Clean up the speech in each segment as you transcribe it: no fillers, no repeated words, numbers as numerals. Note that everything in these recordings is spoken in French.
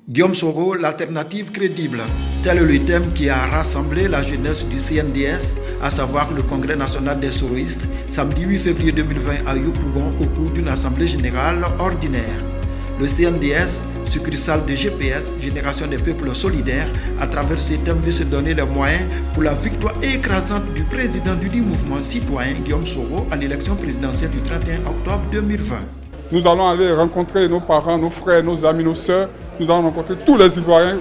Guillaume Soro, l'alternative crédible. Tel est le thème qui a rassemblé la jeunesse du CNDS, à savoir le Congrès national des soroïstes, samedi 8 février 2020 à Yopougon au cours d'une assemblée générale ordinaire. Le CNDS, succursale de GPS, Génération des peuples solidaires, à travers ce thème veut se donner les moyens pour la victoire écrasante du président du dit mouvement citoyen Guillaume Soro à l'élection présidentielle du 31 octobre 2020. Nous allons aller rencontrer nos parents, nos frères, nos amis, nos sœurs. Nous allons rencontrer tous les Ivoiriens,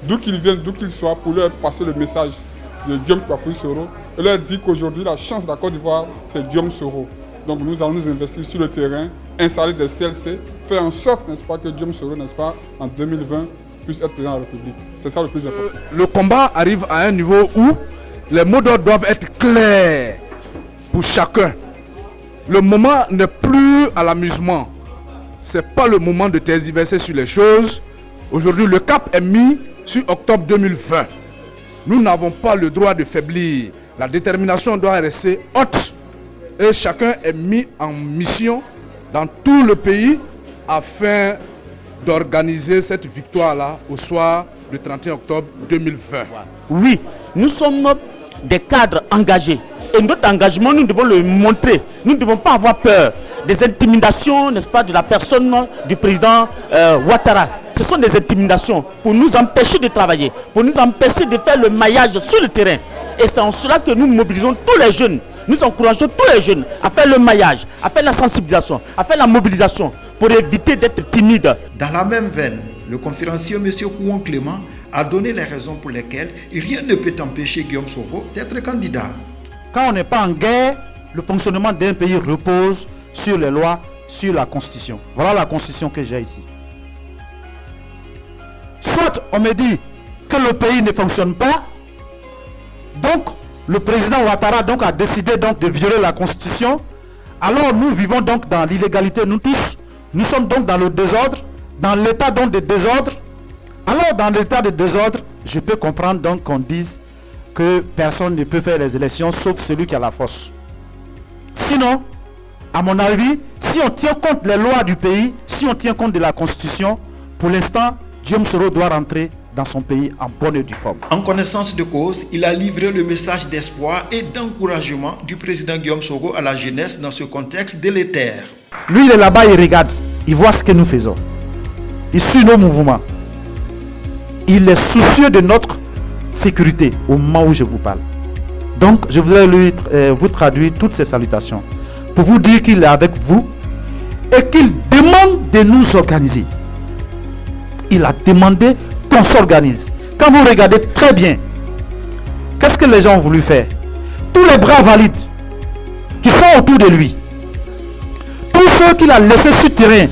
d'où qu'ils viennent, d'où qu'ils soient, pour leur passer le message de Guillaume Soro et leur dire qu'aujourd'hui, la chance de la Côte d'Ivoire, c'est Guillaume Soro. Donc nous allons nous investir sur le terrain, installer des CLC, faire en sorte, n'est-ce pas, que Guillaume Soro, n'est-ce pas, en 2020, puisse être président de la République. C'est ça le plus important. Le combat arrive à un niveau où les mots d'ordre doivent être clairs pour chacun. Le moment n'est plus à l'amusement. Ce n'est pas le moment de tergiverser sur les choses. Aujourd'hui, le cap est mis sur octobre 2020. Nous n'avons pas le droit de faiblir. La détermination doit rester haute. Et chacun est mis en mission dans tout le pays afin d'organiser cette victoire-là au soir du 31 octobre 2020. Oui, nous sommes des cadres engagés. Et notre engagement, nous devons le montrer. Nous ne devons pas avoir peur des intimidations, n'est-ce pas, de la personne du président Ouattara. Ce sont des intimidations pour nous empêcher de travailler, pour nous empêcher de faire le maillage sur le terrain. Et c'est en cela que nous mobilisons tous les jeunes. Nous encourageons tous les jeunes à faire le maillage, à faire la sensibilisation, à faire la mobilisation pour éviter d'être timides. Dans la même veine, le conférencier M. Kouon Clément a donné les raisons pour lesquelles rien ne peut empêcher Guillaume Soro d'être candidat. Quand on n'est pas en guerre, le fonctionnement d'un pays repose sur les lois, sur la Constitution. Voilà la Constitution que j'ai ici. Soit on me dit que le pays ne fonctionne pas, donc le président Ouattara donc a décidé donc de violer la Constitution. Alors nous vivons donc dans l'illégalité, nous tous. Nous sommes donc dans le désordre, dans l'état donc de désordre. Alors dans l'état de désordre, je peux comprendre donc qu'on dise que personne ne peut faire les élections sauf celui qui a la force. Sinon, à mon avis, si on tient compte des lois du pays, si on tient compte de la Constitution, pour l'instant, Guillaume Soro doit rentrer dans son pays en bonne et due forme. En connaissance de cause, il a livré le message d'espoir et d'encouragement du président Guillaume Soro à la jeunesse dans ce contexte délétère. Lui, il est là-bas, il regarde, il voit ce que nous faisons. Il suit nos mouvements. Il est soucieux de notre sécurité au moment où je vous parle. Donc, je voudrais vous traduire toutes ces salutations pour vous dire qu'il est avec vous et qu'il demande de nous organiser. Il a demandé qu'on s'organise. Quand vous regardez très bien, qu'est-ce que les gens ont voulu faire? Tous les bras valides qui sont autour de lui, tous ceux qu'il a laissés sur le terrain,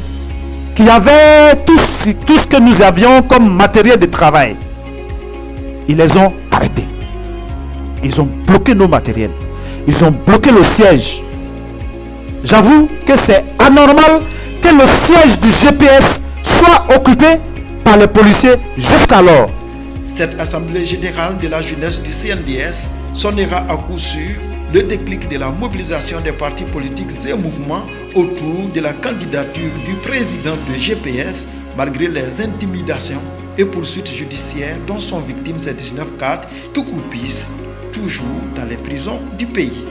qui avaient tout ce que nous avions comme matériel de travail, ils les ont arrêtés. Ils ont bloqué nos matériels. Ils ont bloqué le siège. J'avoue que c'est anormal que le siège du GPS soit occupé par les policiers jusqu'alors. Cette assemblée générale de la jeunesse du CNDS sonnera à coup sûr le déclic de la mobilisation des partis politiques et mouvements autour de la candidature du président de GPS malgré les intimidations et poursuites judiciaires dont sont victimes ces 19 cadres qui croupissent toujours dans les prisons du pays.